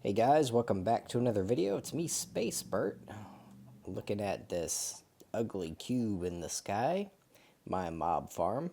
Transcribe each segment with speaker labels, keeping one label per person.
Speaker 1: Hey guys, welcome back to another video. It's me, Space Burt, looking at this ugly cube in the sky, my mob farm.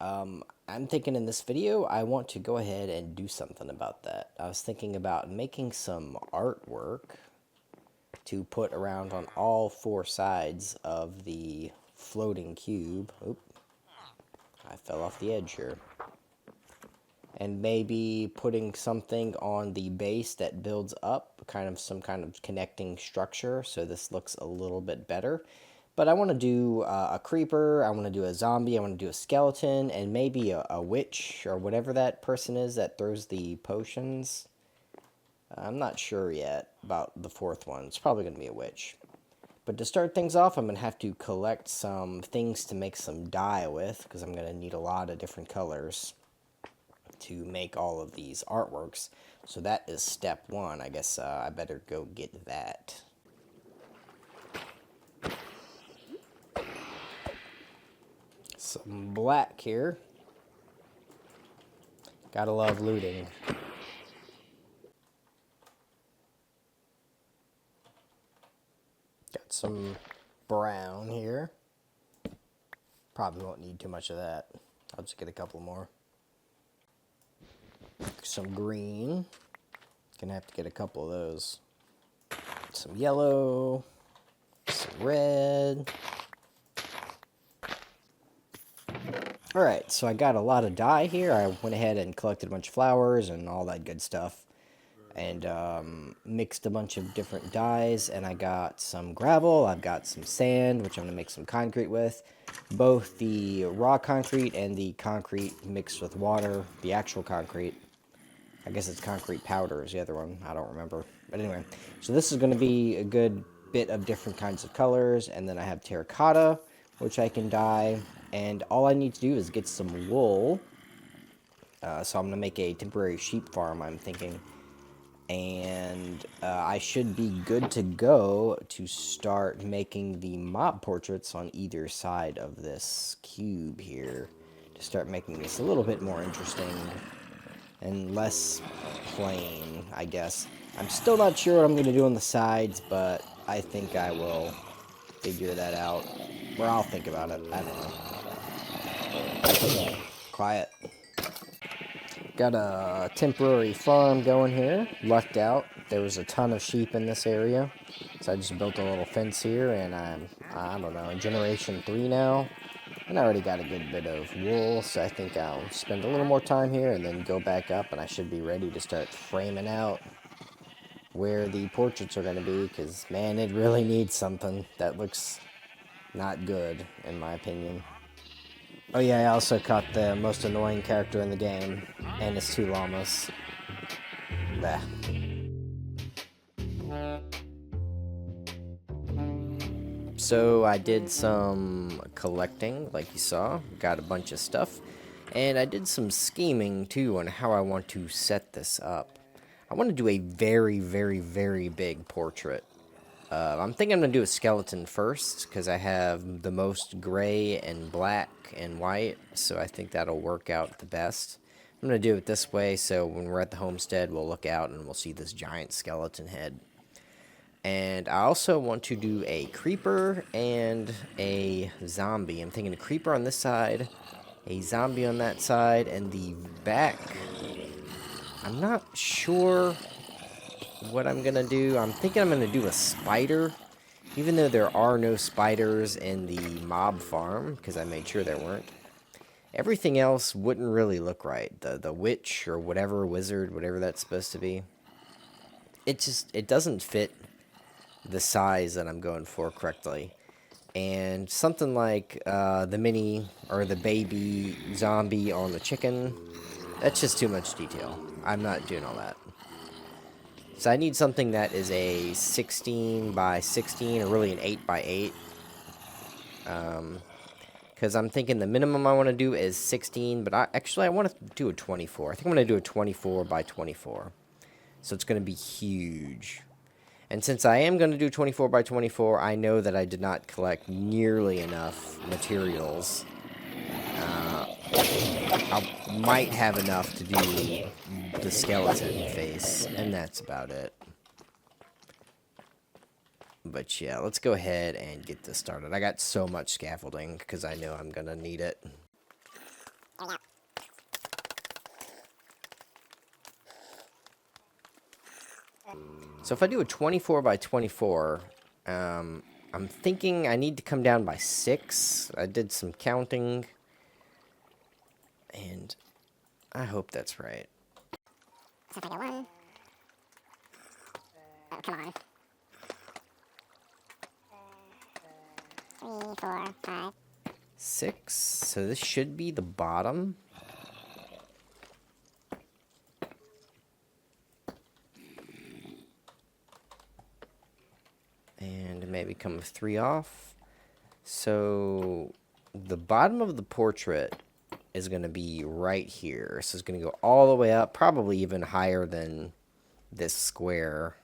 Speaker 1: I'm thinking in this video I want to go ahead and do something about that. I was thinking about making some artwork to put around on all four sides of the floating cube. Oop, I fell off the edge here. And maybe putting something on the base that builds up, kind of some kind of connecting structure, so this looks a little bit better. But I want to do a creeper, I want to do a zombie, I want to do a skeleton, and maybe a witch, or whatever that person is that throws the potions. I'm not sure yet about the fourth one. It's probably going to be a witch. But to start things off, I'm going to have to collect some things to make some dye with, because I'm going to need a lot of different colors to make all of these artworks. So that is step one. I guess I better go get that. Some black here. Gotta love looting. Got some brown here. Probably won't need too much of that. I'll just get a couple more. Some green. Gonna have to get a couple of those. Some yellow. Some red. Alright, so I got a lot of dye here. I went ahead and collected a bunch of flowers and all that good stuff. And mixed a bunch of different dyes. And I got some gravel. I've got some sand, which I'm going to make some concrete with. Both the raw concrete and the concrete mixed with water. The actual concrete. I guess it's concrete powder is the other one. I don't remember. But anyway, so this is going to be a good bit of different kinds of colors. And then I have terracotta, which I can dye. And all I need to do is get some wool. So I'm going to make a temporary sheep farm, I'm thinking. And I should be good to go to start making the mob portraits on either side of this cube here. To start making this a little bit more interesting. And less plain, I guess. I'm still not sure what I'm going to do on the sides, but I think I will figure that out. Or I'll think about it. I don't know. Quiet. Got a temporary farm going here. Lucked out. There was a ton of sheep in this area. So I just built a little fence here, and I don't know, in generation 3 now. And I already got a good bit of wool, so I think I'll spend a little more time here and then go back up, and I should be ready to start framing out where the portraits are going to be, because, man, it really needs something that looks not good, in my opinion. Oh yeah, I also caught the most annoying character in the game, and his 2 llamas. Bah. So I did some collecting, like you saw, got a bunch of stuff, and I did some scheming too on how I want to set this up. I want to do a very, very, very big portrait. I'm thinking I'm going to do a skeleton first, because I have the most gray and black and white, so I think that'll work out the best. I'm going to do it this way, so when we're at the homestead, we'll look out and we'll see this giant skeleton head. And I also want to do a creeper and a zombie. I'm thinking a creeper on this side, a zombie on that side, and the back. I'm not sure what I'm going to do. I'm thinking I'm going to do a spider, even though there are no spiders in the mob farm, because I made sure there weren't. Everything else wouldn't really look right. The witch or whatever, wizard, whatever that's supposed to be. It doesn't fit the size that I'm going for correctly. And something like the mini or the baby zombie on the chicken, that's just too much detail. I'm not doing all that. So I need something that is a 16 by 16 or really an 8 by 8. Because I'm thinking the minimum I want to do is 16, but I want to do a 24. I think I'm going to do a 24 by 24. So it's going to be huge. And since I am going to do 24 by 24, I know that I did not collect nearly enough materials I might have enough to do the skeleton face, and that's about it. But yeah, let's go ahead and get this started. I got so much scaffolding because I know I'm gonna need it. So if I do a 24 by 24, I'm thinking I need to come down by 6. I did some counting, and I hope that's right.
Speaker 2: So if I go 1, oh, come on. 3, 4, 5.
Speaker 1: 6. So this should be the bottom. And maybe come 3 off. So the bottom of the portrait is going to be right here. So it's going to go all the way up, probably even higher than this square.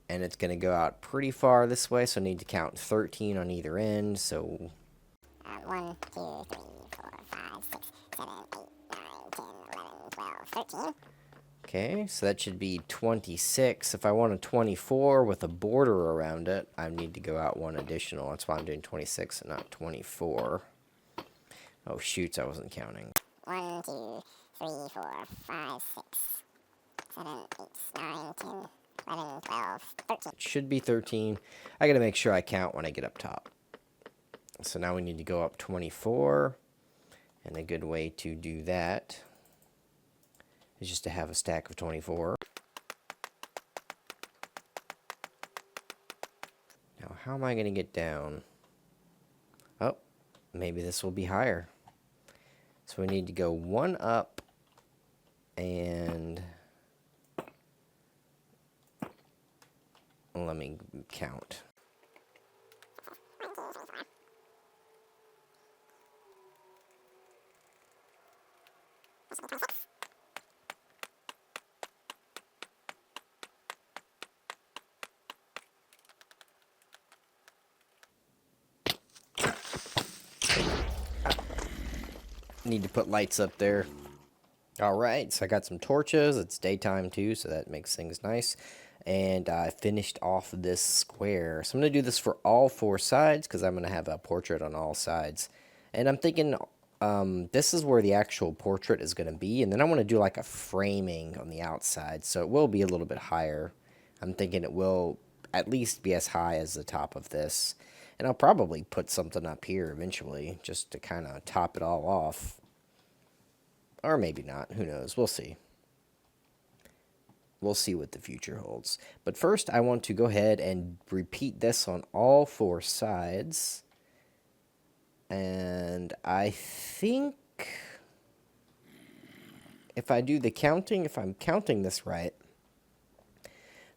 Speaker 1: And it's going to go out pretty far this way, so I need to count 13 on either end. So
Speaker 2: 1, 2, 3, 4, 5, 6, 7, 8, 9, 10, 11, 12, 13.
Speaker 1: okay, so that should be 26. If I want a 24 with a border around it, I need to go out 1 additional. That's why I'm doing 26 and not 24. Oh, shoots, I wasn't counting.
Speaker 2: 1, 2, 3, 4, 5, 6, 7, 8, 9, 10, 11, 12, 13.
Speaker 1: It should be 13. I got to make sure I count when I get up top. So now we need to go up 24. And a good way to do that is just to have a stack of 24. Now, how am I going to get down? Oh, maybe this will be higher. So we need to go 1 up and let me count. Need to put lights up there. Alright, so I got some torches. It's daytime too, so that makes things nice. And I finished off this square. So I'm going to do this for all 4 sides because I'm going to have a portrait on all sides. And I'm thinking this is where the actual portrait is going to be. And then I want to do like a framing on the outside. So it will be a little bit higher. I'm thinking it will at least be as high as the top of this. And I'll probably put something up here eventually just to kind of top it all off. Or maybe not. Who knows? We'll see. We'll see what the future holds. But first, I want to go ahead and repeat this on all 4 sides. And I think if I do the counting, if I'm counting this right,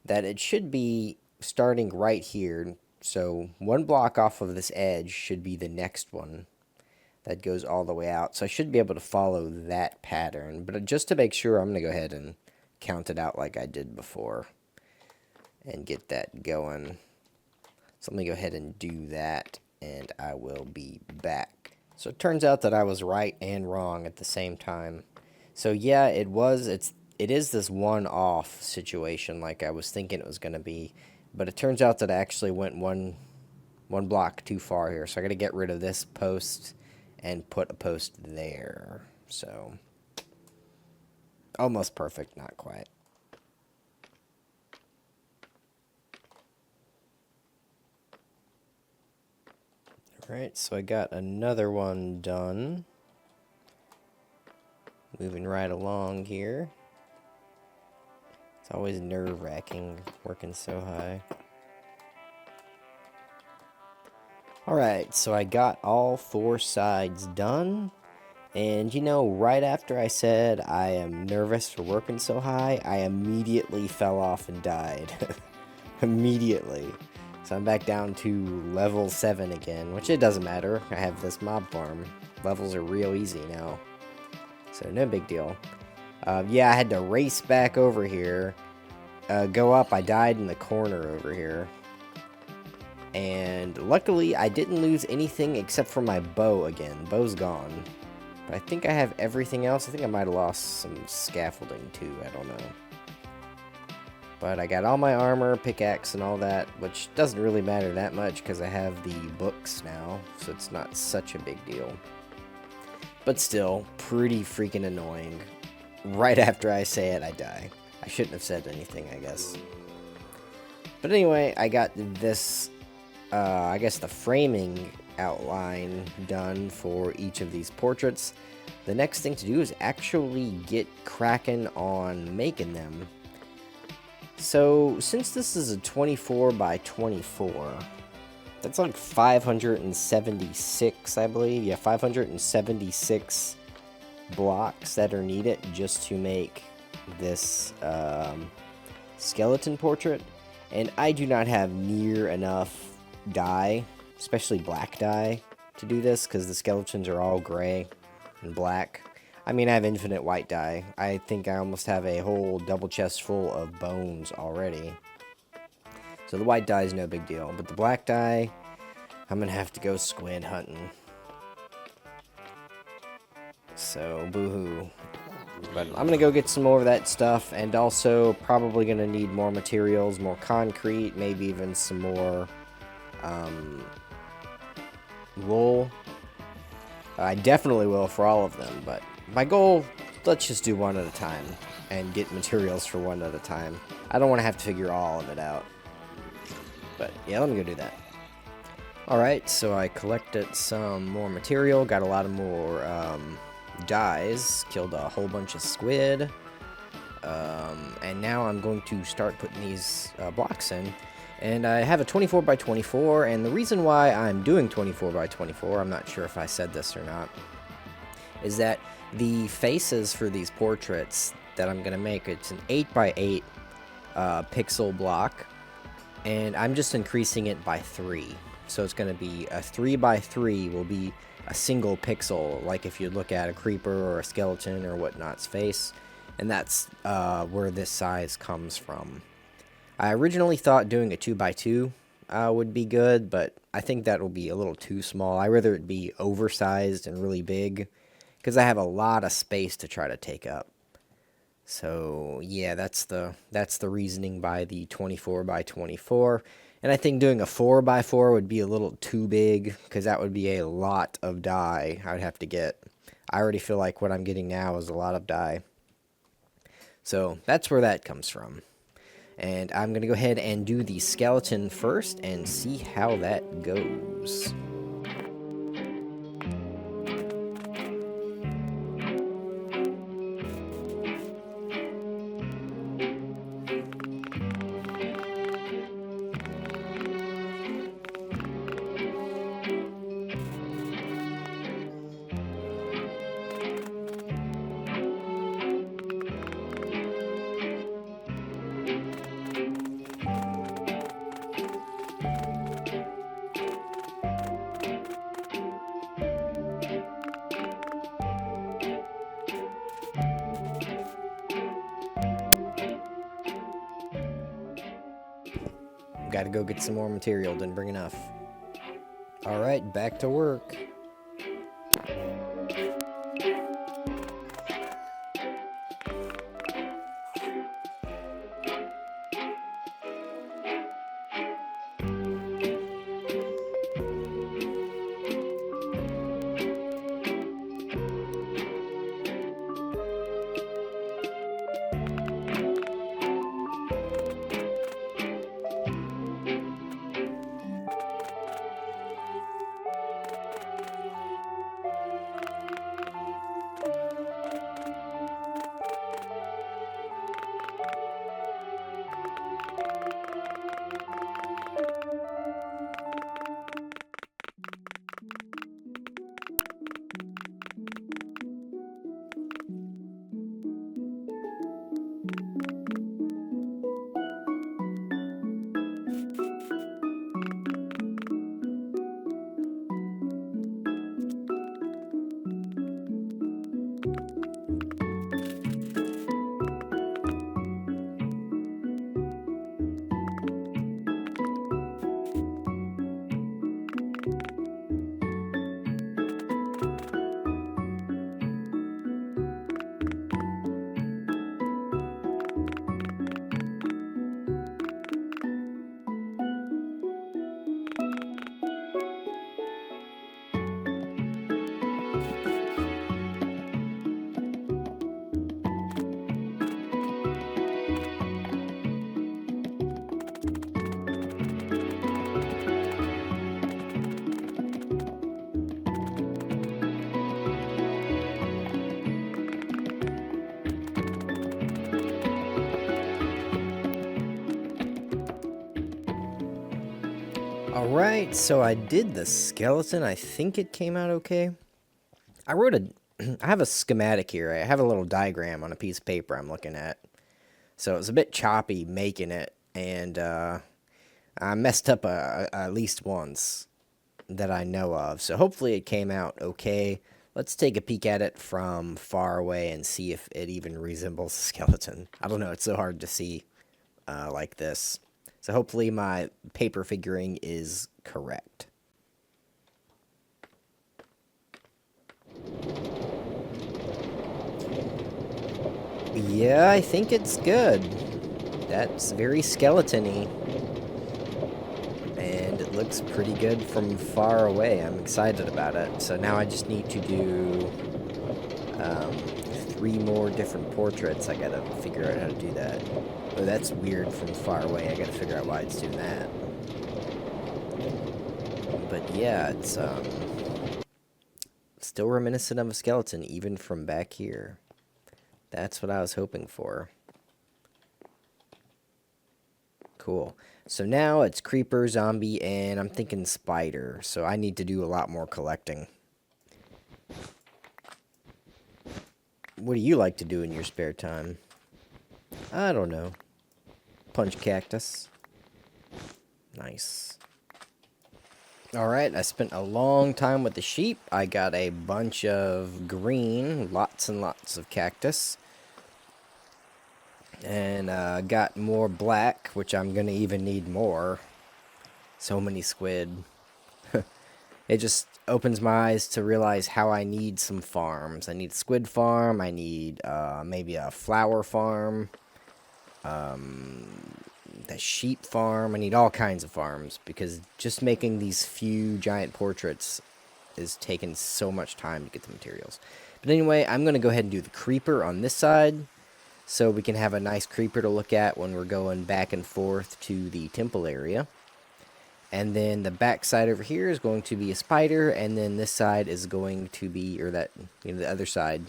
Speaker 1: that it should be starting right here. So 1 block off of this edge should be the next one that goes all the way out. So I should be able to follow that pattern. But just to make sure, I'm going to go ahead and count it out like I did before and get that going. So let me go ahead and do that, and I will be back. So it turns out that I was right and wrong at the same time. So yeah, it is this 1 off situation like I was thinking it was going to be. But it turns out that I actually went one block too far here. So I got to get rid of this post and put a post there. So almost perfect, not quite. Alright, so I got another one done. Moving right along here. It's always nerve-wracking working so high. Alright, so I got all 4 sides done. And you know, right after I said I am nervous for working so high, I immediately fell off and died. Immediately. So I'm back down to level 7 again, which it doesn't matter. I have this mob farm. Levels are real easy now. So no big deal. Yeah, I had to race back over here. Go up, I died in the corner over here. And luckily, I didn't lose anything except for my bow again. Bow's gone. But I think I have everything else. I think I might have lost some scaffolding too. I don't know. But I got all my armor, pickaxe, and all that, which doesn't really matter that much because I have the books now, so it's not such a big deal. But still, pretty freaking annoying. Right after I say it, I die. I shouldn't have said anything, I guess. But anyway, I got this, I guess the framing outline done for each of these portraits. The next thing to do is actually get cracking on making them. So, since this is a 24 by 24, that's like 576, I believe. Yeah, 576 blocks that are needed just to make this skeleton portrait. And I do not have near enough dye, especially black dye, to do this because the skeletons are all gray and black. I mean, I have infinite white dye. I think I almost have a whole double chest full of bones already. So the white dye is no big deal. But the black dye, I'm going to have to go squid hunting. So, boo-hoo. But I'm going to go get some more of that stuff. And also probably going to need more materials, more concrete, maybe even some more wool. I definitely will for all of them, but my goal, let's just do one at a time and get materials for one at a time. I don't want to have to figure all of it out. But yeah, let me go do that. Alright, so I collected some more material, got a lot of more dyes, killed a whole bunch of squid, and now I'm going to start putting these blocks in. And I have a 24 by 24, and the reason why I'm doing 24 by 24, I'm not sure if I said this or not, is that the faces for these portraits that I'm going to make, it's an 8 by 8 pixel block, and I'm just increasing it by 3. So it's going to be a 3 by 3 will be a single pixel, like if you look at a creeper or a skeleton or whatnot's face, and that's where this size comes from. I originally thought doing a 2 by 2 would be good, but I think that will be a little too small. I'd rather it be oversized and really big, because I have a lot of space to try to take up. So yeah, that's the reasoning by the 24 by 24. And I think doing a 4 by 4 would be a little too big, because that would be a lot of dye I would have to get. I already feel like what I'm getting now is a lot of dye. So that's where that comes from. And I'm going to go ahead and do the skeleton first and see how that goes. Gotta go get some more material, didn't bring enough. Alright, back to work. Alright, so I did the skeleton. I think it came out okay. I wrote a... I have a schematic here. I have a little diagram on a piece of paper I'm looking at. So it was a bit choppy making it, and I messed up at least once that I know of. So hopefully it came out okay. Let's take a peek at it from far away and see if it even resembles a skeleton. I don't know, it's so hard to see like this. So hopefully my paper figuring is correct. Yeah, I think it's good. That's very skeleton-y. And it looks pretty good from far away. I'm excited about it. So now I just need to do 3 more different portraits. I gotta figure out how to do that. Oh, that's weird from far away. I gotta figure out why it's doing that. But yeah, it's still reminiscent of a skeleton, even from back here. That's what I was hoping for. Cool. So now it's creeper, zombie, and I'm thinking spider. So I need to do a lot more collecting. What do you like to do in your spare time? I don't know. Punch cactus. Nice. Alright, I spent a long time with the sheep. I got a bunch of green, lots and lots of cactus. And got more black, which I'm going to even need more. So many squid. It just opens my eyes to realize how I need some farms. I need a squid farm. I need maybe a flower farm. The sheep farm. I need all kinds of farms because just making these few giant portraits is taking so much time to get the materials. But anyway, I'm going to go ahead and do the creeper on this side so we can have a nice creeper to look at when we're going back and forth to the temple area. And then the back side over here is going to be a spider, and then this side is going to be, or that, the other side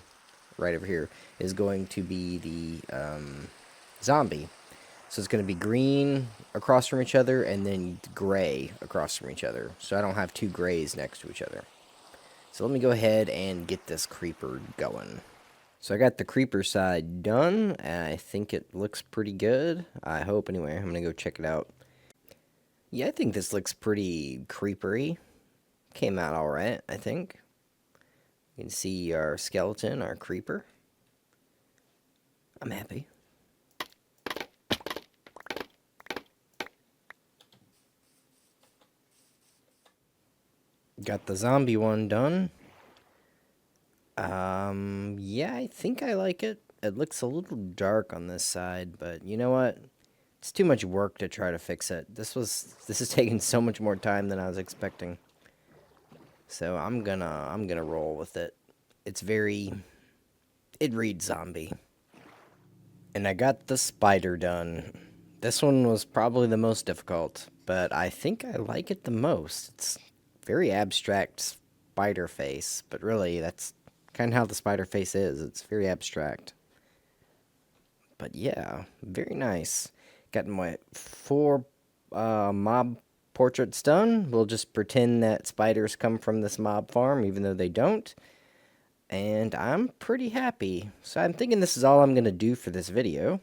Speaker 1: right over here is going to be the zombie. So it's going to be green across from each other and then gray across from each other. So I don't have 2 grays next to each other. So let me go ahead and get this creeper going. So I got the creeper side done. I think it looks pretty good. I hope anyway. I'm going to go check it out. Yeah, I think this looks pretty creepery. Came out alright, I think. You can see our skeleton, our creeper. I'm happy. Got the zombie one done. Yeah, I think I like it. It looks a little dark on this side, but you know what? It's too much work to try to fix it. This is taking so much more time than I was expecting. So I'm gonna roll with it. It reads zombie. And I got the spider done. This one was probably the most difficult, but I think I like it the most. It's very abstract spider face, but really that's kind of how the spider face is. It's very abstract. But yeah, very nice. Got my 4 mob portraits done. We'll just pretend that spiders come from this mob farm, even though they don't. And I'm pretty happy. So I'm thinking this is all I'm going to do for this video,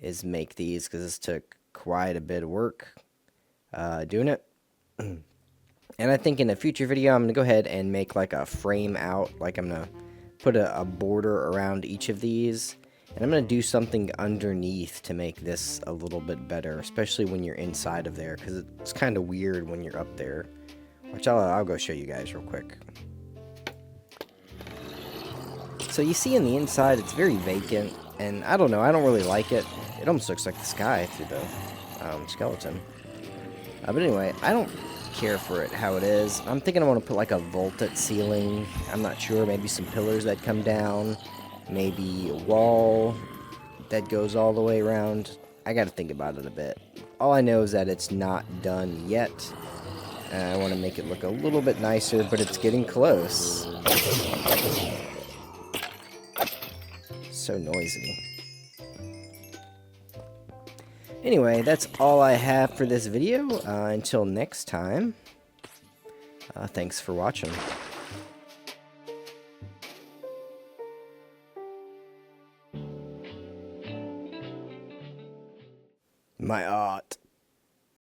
Speaker 1: is make these, because this took quite a bit of work doing it. And I think in a future video, I'm going to go ahead and make like a frame out. Like I'm going to put a border around each of these. And I'm going to do something underneath to make this a little bit better, especially when you're inside of there, because it's kind of weird when you're up there. Which I'll go show you guys real quick. So you see in the inside, it's very vacant, and I don't know, I don't really like it. It almost looks like the sky through the skeleton. But anyway, I don't care for it how it is. I'm thinking I want to put like a vaulted ceiling. I'm not sure, maybe some pillars that come down. Maybe a wall that goes all the way around. I gotta think about it a bit. All I know is that it's not done yet. I want to make it look a little bit nicer, but it's getting close. So noisy. Anyway, that's all I have for this video. Until next time, thanks for watching. My